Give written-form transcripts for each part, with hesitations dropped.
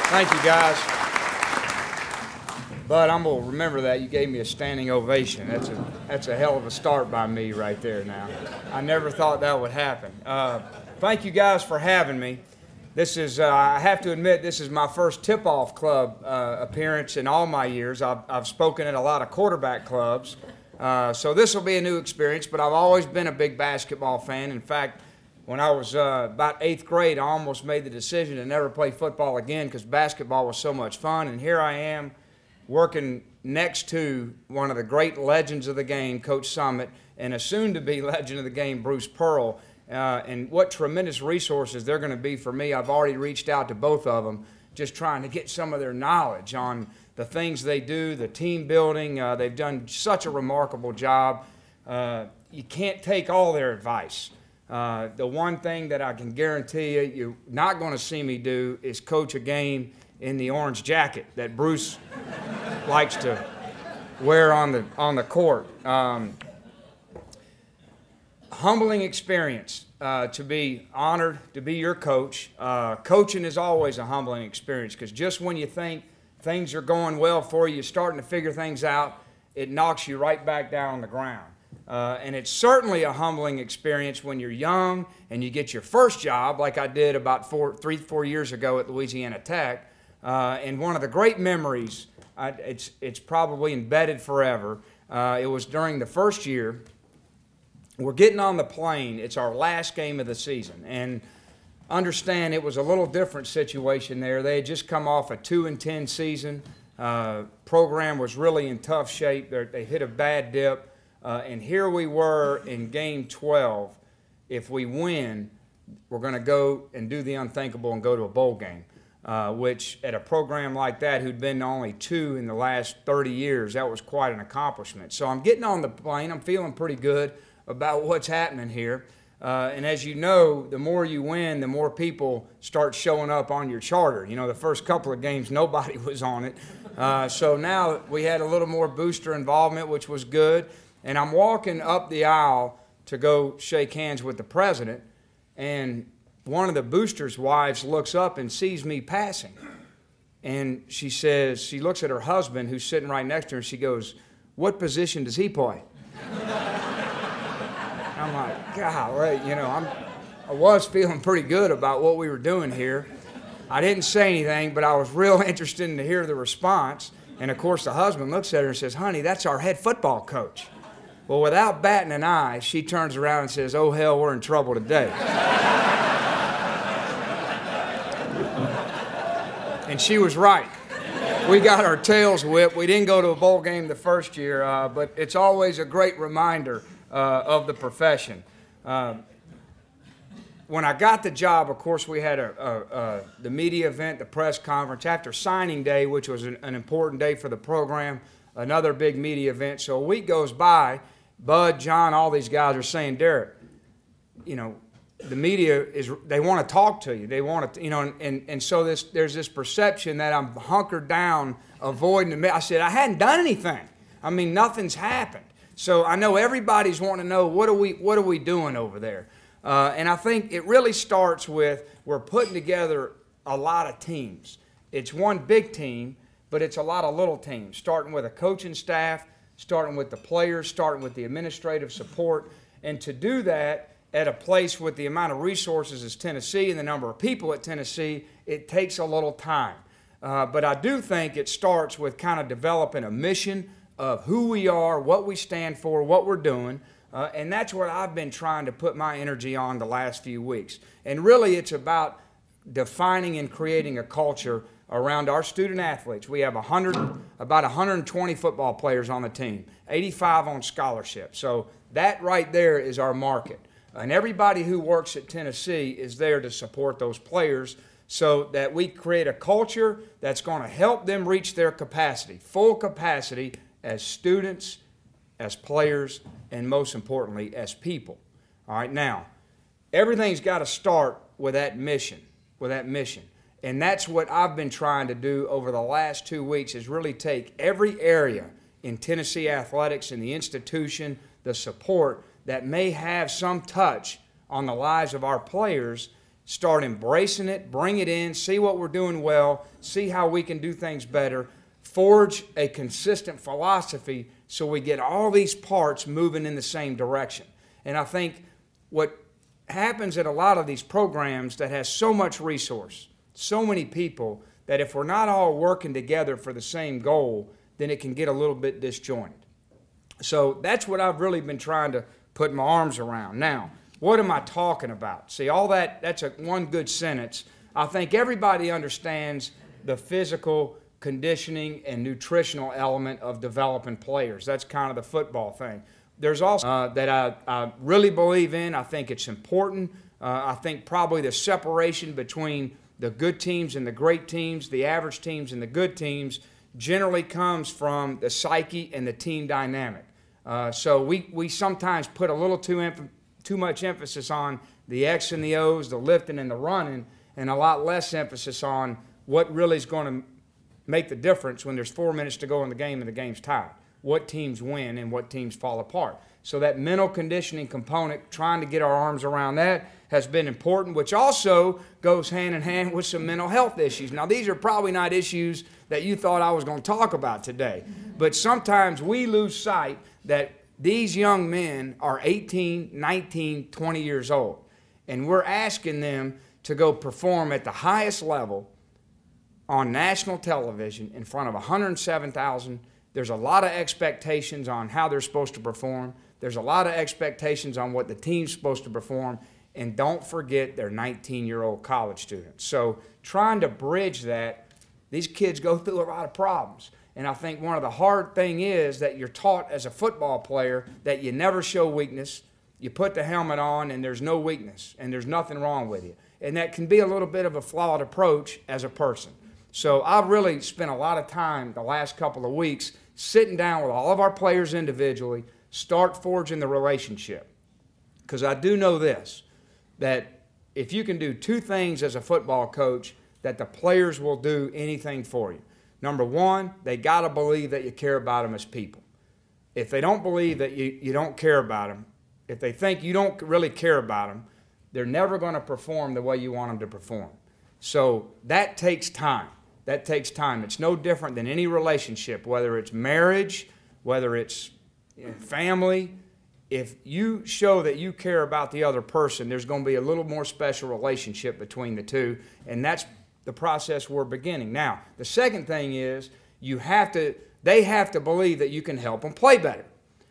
Thank you, guys. But I'm going to remember that. You gave me a standing ovation. That's a hell of a start by me right there now. I never thought that would happen. Thank you guys for having me. This is, I have to admit, this is my first tip-off club appearance in all my years. I've spoken at a lot of quarterback clubs. So this will be a new experience, but I've always been a big basketball fan. In fact, when I was about 8th grade, I almost made the decision to never play football again because basketball was so much fun. And here I am working next to one of the great legends of the game, Coach Summit, and a soon-to-be legend of the game, Bruce Pearl. And what tremendous resources they're going to be for me. I've already reached out to both of them, just trying to get some of their knowledge on the things they do, the team building. They've done such a remarkable job. You can't take all their advice. The one thing that I can guarantee you, you're not going to see me do is coach a game in the orange jacket that Bruce likes to wear on the court. Humbling experience to be honored to be your coach. Coaching is always a humbling experience because just when you think things are going well for you, you're starting to figure things out, it knocks you right back down on the ground. And it's certainly a humbling experience when you're young and you get your first job like I did about 4 years ago at Louisiana Tech. And one of the great memories, it's probably embedded forever, it was during the first year. We're getting on the plane. It's our last game of the season. And understand it was a little different situation there. They had just come off a 2-10 season. Program was really in tough shape. They hit a bad dip. And here we were in game 12. If we win, we're going to go and do the unthinkable and go to a bowl game, which at a program like that, who'd been only 2 in the last 30 years, that was quite an accomplishment. So I'm getting on the plane. I'm feeling pretty good about what's happening here. And as you know, the more you win, the more people start showing up on your charter. You know, the first couple of games, nobody was on it. So now we had a little more booster involvement, which was good. And I'm walking up the aisle to go shake hands with the president, and one of the boosters' wives looks up and sees me passing. And she says, she looks at her husband who's sitting right next to her, and she goes, "What position does he play?" I'm like, golly, you know, I was feeling pretty good about what we were doing here. I didn't say anything, but I was real interested to hear the response. And of course, the husband looks at her and says, "Honey, that's our head football coach." Well, without batting an eye, she turns around and says, "Oh, hell, we're in trouble today." And she was right. We got our tails whipped. We didn't go to a bowl game the first year, but it's always a great reminder of the profession. When I got the job, of course, we had the media event, the press conference. After signing day, which was an important day for the program, another big media event. So a week goes by. Bud, John, all these guys are saying, "Derek, you know, the media they want to talk to you. They want to, you know," and so there's this perception that I'm hunkered down, avoiding the media. I said, I hadn't done anything. I mean, nothing's happened. So I know everybody's wanting to know, what are we doing over there? And I think it really starts with we're putting together a lot of teams. It's one big team, but it's a lot of little teams, starting with a coaching staff, starting with the players, starting with the administrative support. And to do that at a place with the amount of resources as Tennessee and the number of people at Tennessee, it takes a little time. But I do think it starts with kind of developing a mission of who we are, what we stand for, what we're doing. And that's what I've been trying to put my energy on the last few weeks. And really it's about defining and creating a culture around our student athletes. We have about 120 football players on the team, 85 on scholarship. So that right there is our market. And everybody who works at Tennessee is there to support those players so that we create a culture that's going to help them reach their capacity, full capacity as students, as players, and most importantly, as people. All right, now, everything's got to start with that mission, And that's what I've been trying to do over the last 2 weeks is really take every area in Tennessee athletics and the institution, the support that may have some touch on the lives of our players start embracing it, bring it in, see what we're doing well, see how we can do things better, forge a consistent philosophy so we get all these parts moving in the same direction. And I think what happens at a lot of these programs that has so much resource, so many people, that if we're not all working together for the same goal, then it can get a little bit disjointed. So that's what I've really been trying to put my arms around. Now, what am I talking about? See, all that's one good sentence. I think everybody understands the physical conditioning and nutritional element of developing players. That's kind of the football thing. There's also that I really believe in. I think it's important. I think probably the separation between the good teams and the great teams, the average teams and the good teams, generally comes from the psyche and the team dynamic. So we sometimes put a little too much emphasis on the X and the O's, the lifting and the running, and a lot less emphasis on what really is going to make the difference when there's 4 minutes to go in the game and the game's tied. What teams win and what teams fall apart. So that mental conditioning component, trying to get our arms around that, has been important, which also goes hand in hand with some mental health issues. Now, these are probably not issues that you thought I was going to talk about today, but sometimes we lose sight that these young men are 18, 19, 20 years old, and we're asking them to go perform at the highest level on national television in front of 107,000. There's a lot of expectations on how they're supposed to perform. There's a lot of expectations on what the team's supposed to perform. And don't forget they're 19-year-old college students. So trying to bridge that, these kids go through a lot of problems. And I think one of the hard things is that you're taught as a football player that you never show weakness. You put the helmet on and there's no weakness and there's nothing wrong with you. And that can be a little bit of a flawed approach as a person. So I've really spent a lot of time the last couple of weeks sitting down with all of our players individually, start forging the relationship. Because I do know this, that if you can do two things as a football coach, that the players will do anything for you. Number one, they got to believe that you care about them as people. If they don't believe that you don't care about them, if they think you don't really care about them, they're never going to perform the way you want them to perform. So that takes time. That takes time. It's no different than any relationship, whether it's marriage, whether it's family. If you show that you care about the other person, there's going to be a little more special relationship between the two, and that's the process we're beginning. Now, the second thing is they have to believe that you can help them play better.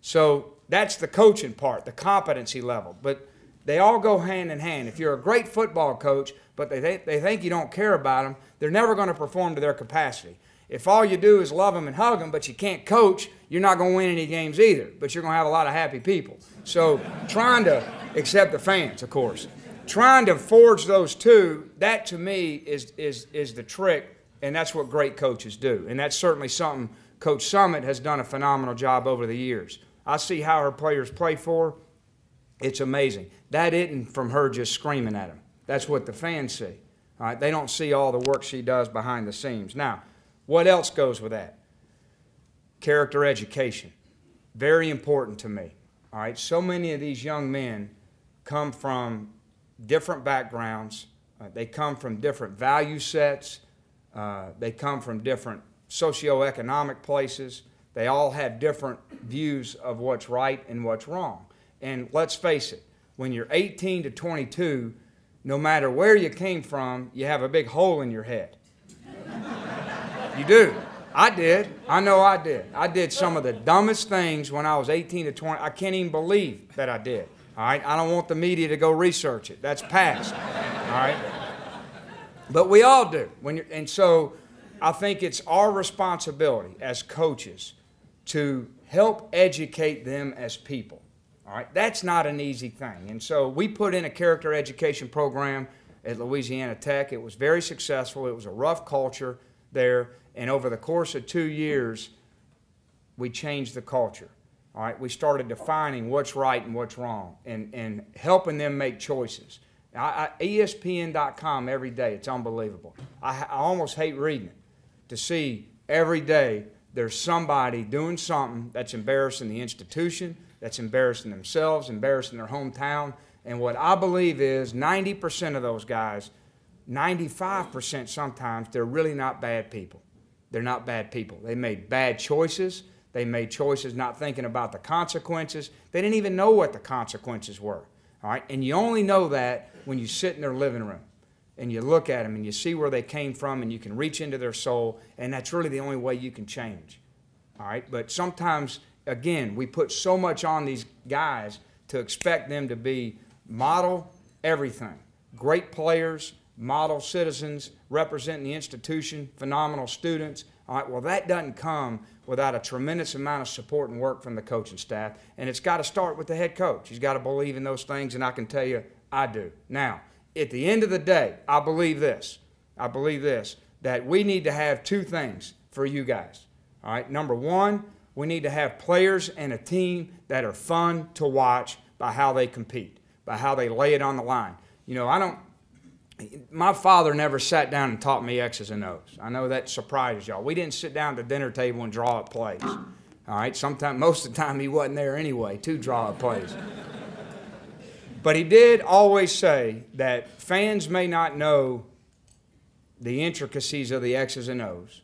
So that's the coaching part, the competency level. But they all go hand in hand. If you're a great football coach, but they think you don't care about them, they're never going to perform to their capacity. If all you do is love them and hug them, but you can't coach, you're not going to win any games either, but you're going to have a lot of happy people. So trying to, except the fans, of course, trying to forge those two, that to me is the trick, and that's what great coaches do. And that's certainly something Coach Summit has done a phenomenal job over the years. I see how her players play for her. It's amazing. That isn't from her just screaming at them. That's what the fans see. All right? They don't see all the work she does behind the scenes. Now, what else goes with that? Character education. Very important to me. All right? So many of these young men come from different backgrounds. They come from different value sets. They come from different socioeconomic places. They all have different views of what's right and what's wrong. And let's face it, when you're 18 to 22, no matter where you came from, you have a big hole in your head. You do. I did. I know I did. I did some of the dumbest things when I was 18 to 20. I can't even believe that I did. All right? I don't want the media to go research it. That's past. All right? But we all do. And so I think it's our responsibility as coaches to help educate them as people. All right? That's not an easy thing. And so we put in a character education program at Louisiana Tech. It was very successful. It was a rough culture there. And over the course of 2 years, we changed the culture. All right? We started defining what's right and what's wrong and helping them make choices. ESPN.com every day, it's unbelievable. I almost hate reading it, to see every day there's somebody doing something that's embarrassing the institution, that's embarrassing themselves, embarrassing their hometown. And what I believe is 90% of those guys, 95% sometimes, they're really not bad people. They're not bad people. They made bad choices. They made choices not thinking about the consequences. They didn't even know what the consequences were. All right? And you only know that when you sit in their living room and you look at them and you see where they came from and you can reach into their soul, and that's really the only way you can change. All right? But sometimes, again, we put so much on these guys to expect them to be model everything. Great players, model citizens, representing the institution, phenomenal students. All right, well, that doesn't come without a tremendous amount of support and work from the coaching staff, and it's got to start with the head coach. He's got to believe in those things, and I can tell you, I do. Now, at the end of the day, I believe this, that we need to have two things for you guys. All right, number one, we need to have players and a team that are fun to watch by how they compete, by how they lay it on the line. You know, my father never sat down and taught me X's and O's. I know that surprises y'all. We didn't sit down at the dinner table and draw up plays. All right, most of the time he wasn't there anyway to draw up plays. But he did always say that fans may not know the intricacies of the X's and O's,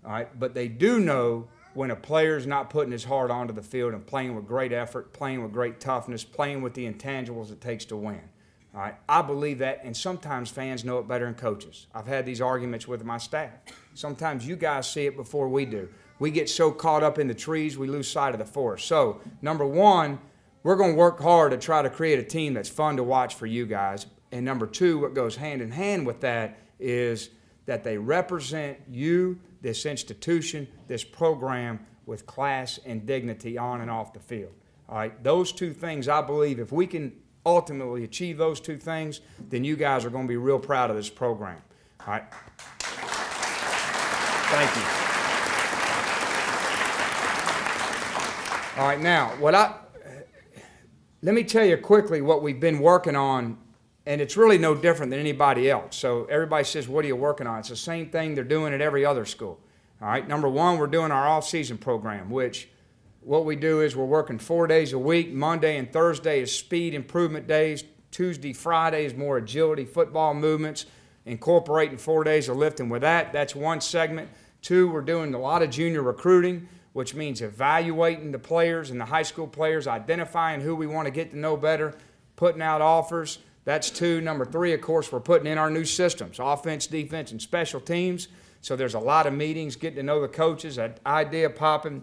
all right, but they do know when a player's not putting his heart onto the field and playing with great effort, playing with great toughness, playing with the intangibles it takes to win. All right, I believe that, and sometimes fans know it better than coaches. I've had these arguments with my staff. Sometimes you guys see it before we do. We get so caught up in the trees, we lose sight of the forest. So, number one, we're going to work hard to try to create a team that's fun to watch for you guys. And number two, what goes hand in hand with that is that they represent you, this institution, this program, with class and dignity on and off the field. All right, those two things, I believe, if we can ultimately achieve those two things, then you guys are going to be real proud of this program. All right. Thank you. All right, now, let me tell you quickly what we've been working on, and it's really no different than anybody else. So everybody says, what are you working on? It's the same thing they're doing at every other school. All right, number one, we're doing our off-season program, which what we do is we're working 4 days a week. Monday and Thursday is speed improvement days. Tuesday, Friday is more agility, football movements, incorporating 4 days of lifting with that. That's one segment. Two, we're doing a lot of junior recruiting, which means evaluating the players and the high school players, identifying who we want to get to know better, putting out offers. That's two. Number three, of course, we're putting in our new systems, offense, defense, and special teams. So there's a lot of meetings, getting to know the coaches, that idea popping.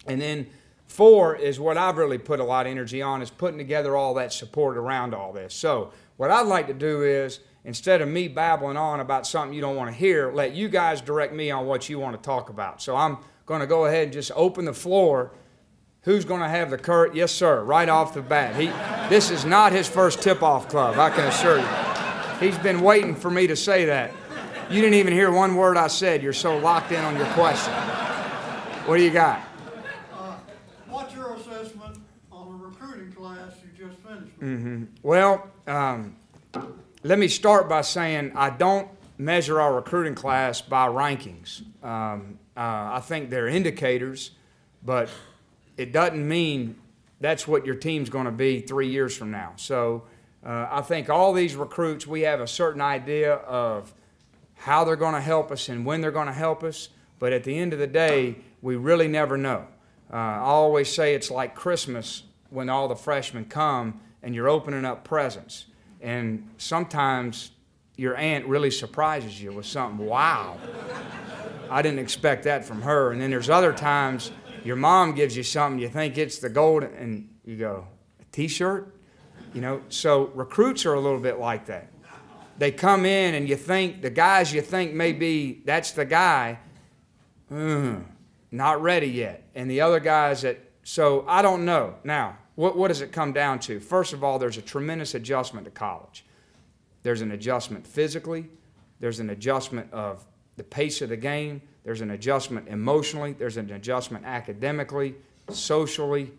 And then four is what I've really put a lot of energy on, is putting together all that support around all this. So what I'd like to do is, instead of me babbling on about something you don't want to hear, let you guys direct me on what you want to talk about. So I'm going to go ahead and just open the floor. Who's going to have the courage? Yes, sir, right off the bat. This is not his first tip-off club, I can assure you. He's been waiting for me to say that. You didn't even hear one word I said. You're so locked in on your question. What do you got? What's your assessment on the recruiting class you just finished with? Well, let me start by saying I don't measure our recruiting class by rankings. I think they're indicators, but it doesn't mean that's what your team's going to be 3 years from now. So I think all these recruits, we have a certain idea of how they're going to help us and when they're going to help us, but at the end of the day, we really never know. I always say it's like Christmas when all the freshmen come and you're opening up presents. And sometimes your aunt really surprises you with something. Wow, I didn't expect that from her. And then there's other times your mom gives you something, you think it's the gold, and you go, a T-shirt? You know, so recruits are a little bit like that. They come in and you think, the guys you think maybe that's the guy, not ready yet. And the other guys so I don't know. Now, what does it come down to? First of all, there's a tremendous adjustment to college. There's an adjustment physically. There's an adjustment of the pace of the game. There's an adjustment emotionally. There's an adjustment academically, socially,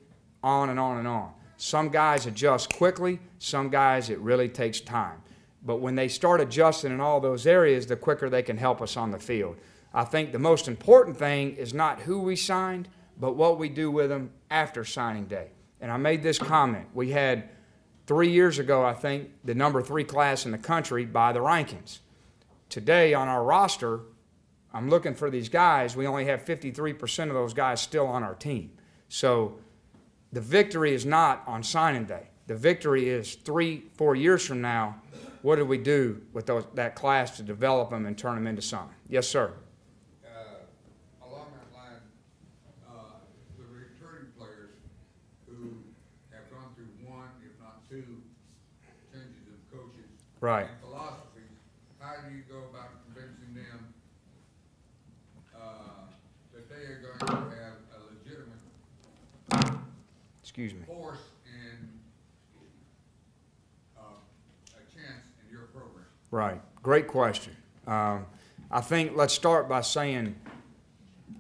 on and on and on. Some guys adjust quickly. Some guys, it really takes time. But when they start adjusting in all those areas, the quicker they can help us on the field. I think the most important thing is not who we signed, but what we do with them after signing day. And I made this comment. We had 3 years ago, I think, the #3 class in the country by the rankings. Today on our roster, I'm looking for these guys. We only have 53% of those guys still on our team. So the victory is not on signing day. The victory is 3-4 years from now. What do we do with that class to develop them and turn them into something? Yes, sir. Along that line, the returning players who have gone through one, if not two, changes of coaches Right. and philosophies, how do you go about convincing them that they are going to have a legitimate Excuse me. force and a chance in your program? Right. Great question. I think let's start by saying,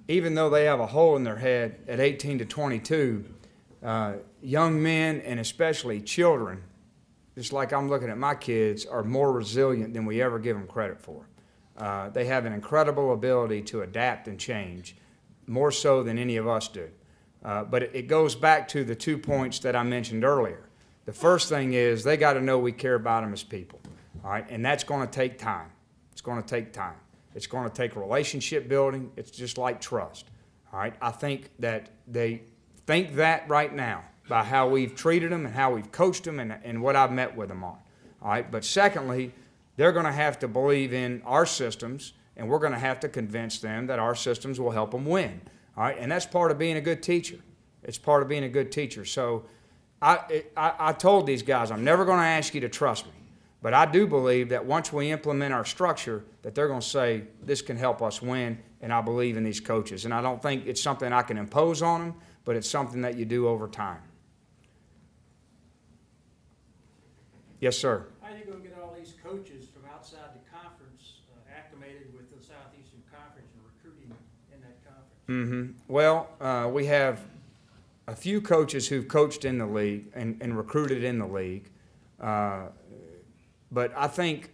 even though they have a hole in their head at 18 to 22, young men and especially children, just like I'm looking at my kids, are more resilient than we ever give them credit for. They have an incredible ability to adapt and change, more so than any of us do. But it goes back to the 2 points that I mentioned earlier. The first thing is they got to know we care about them as people, all right? And that's going to take time. It's going to take time. It's going to take relationship building. It's just like trust, all right? I think that they think that right now by how we've treated them and how we've coached them and what I've met with them on, all right? But secondly, they're going to have to believe in our systems, and we're going to have to convince them that our systems will help them win, all right? And that's part of being a good teacher. It's part of being a good teacher. So I told these guys, I'm never going to ask you to trust me. But I do believe that once we implement our structure, that they're going to say, this can help us win, and I believe in these coaches. And I don't think it's something I can impose on them, but it's something that you do over time. Yes, sir. How are you going to get all these coaches from outside the conference acclimated with the Southeastern Conference and recruiting in that conference? Well, we have a few coaches who've coached in the league and recruited in the league. But I think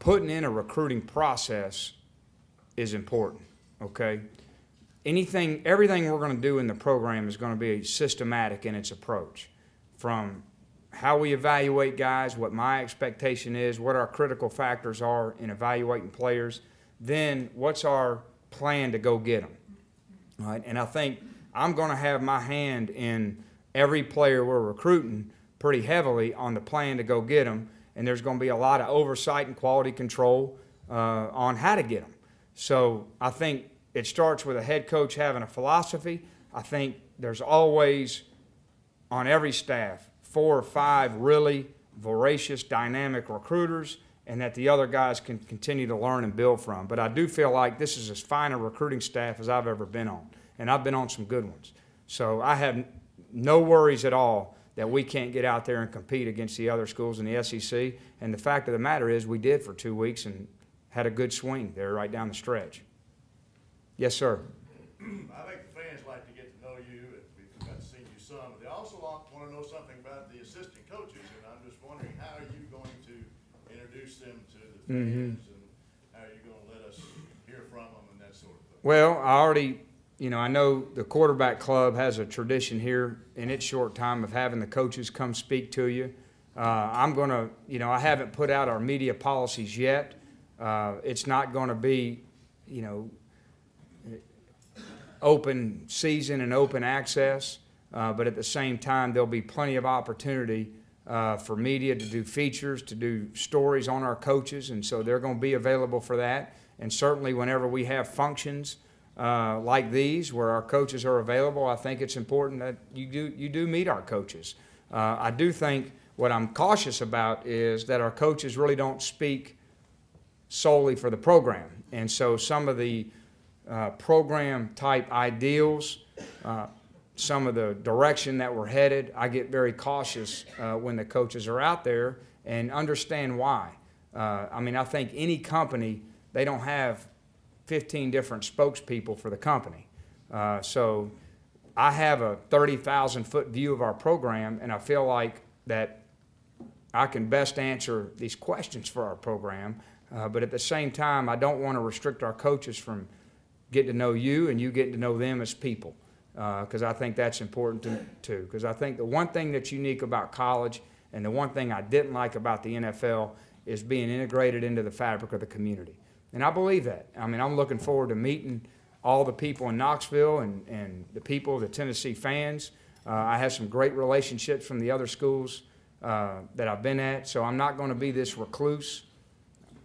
putting in a recruiting process is important, okay? Everything we're going to do in the program is going to be systematic in its approach, from how we evaluate guys, what my expectation is, what our critical factors are in evaluating players, then what's our plan to go get them, all right? And I think I'm going to have my hand in every player we're recruiting pretty heavily on the plan to go get them, and there's going to be a lot of oversight and quality control on how to get them. So I think it starts with a head coach having a philosophy. I think there's always, on every staff, 4 or 5 really voracious, dynamic recruiters, and that the other guys can continue to learn and build from. But I do feel like this is as fine a recruiting staff as I've ever been on, and I've been on some good ones. So I have no worries at all that we can't get out there and compete against the other schools in the SEC. And the fact of the matter is we did for 2 weeks and had a good swing there right down the stretch. Yes, sir. I think the fans like to get to know you, and we've got to see you some. But they also want to know something about the assistant coaches, and I'm just wondering, how are you going to introduce them to the fans, and how are you going to let us hear from them and that sort of thing? Well, I know the quarterback club has a tradition here in its short time of having the coaches come speak to you. I'm going to, I haven't put out our media policies yet. It's not going to be, open season and open access, but at the same time, there'll be plenty of opportunity for media to do features, to do stories on our coaches, and so they're going to be available for that. And certainly whenever we have functions like these where our coaches are available, I think it's important that you do meet our coaches. I do think what I'm cautious about is that our coaches really don't speak solely for the program. And so some of the program type ideals, some of the direction that we're headed, I get very cautious when the coaches are out there and understand why. I think any company, they don't have 15 different spokespeople for the company. So I have a 30,000-foot view of our program, and I feel like that I can best answer these questions for our program. But at the same time, I don't want to restrict our coaches from getting to know you and you getting to know them as people. because I think that's important too. Because I think the one thing that's unique about college and the one thing I didn't like about the NFL is being integrated into the fabric of the community. And I believe that. I mean, I'm looking forward to meeting all the people in Knoxville and the people, the Tennessee fans. I have some great relationships from the other schools that I've been at, so I'm not going to be this recluse,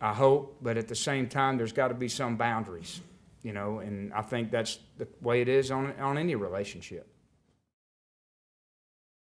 I hope, but at the same time, there's got to be some boundaries, you know, and I think that's the way it is on any relationship.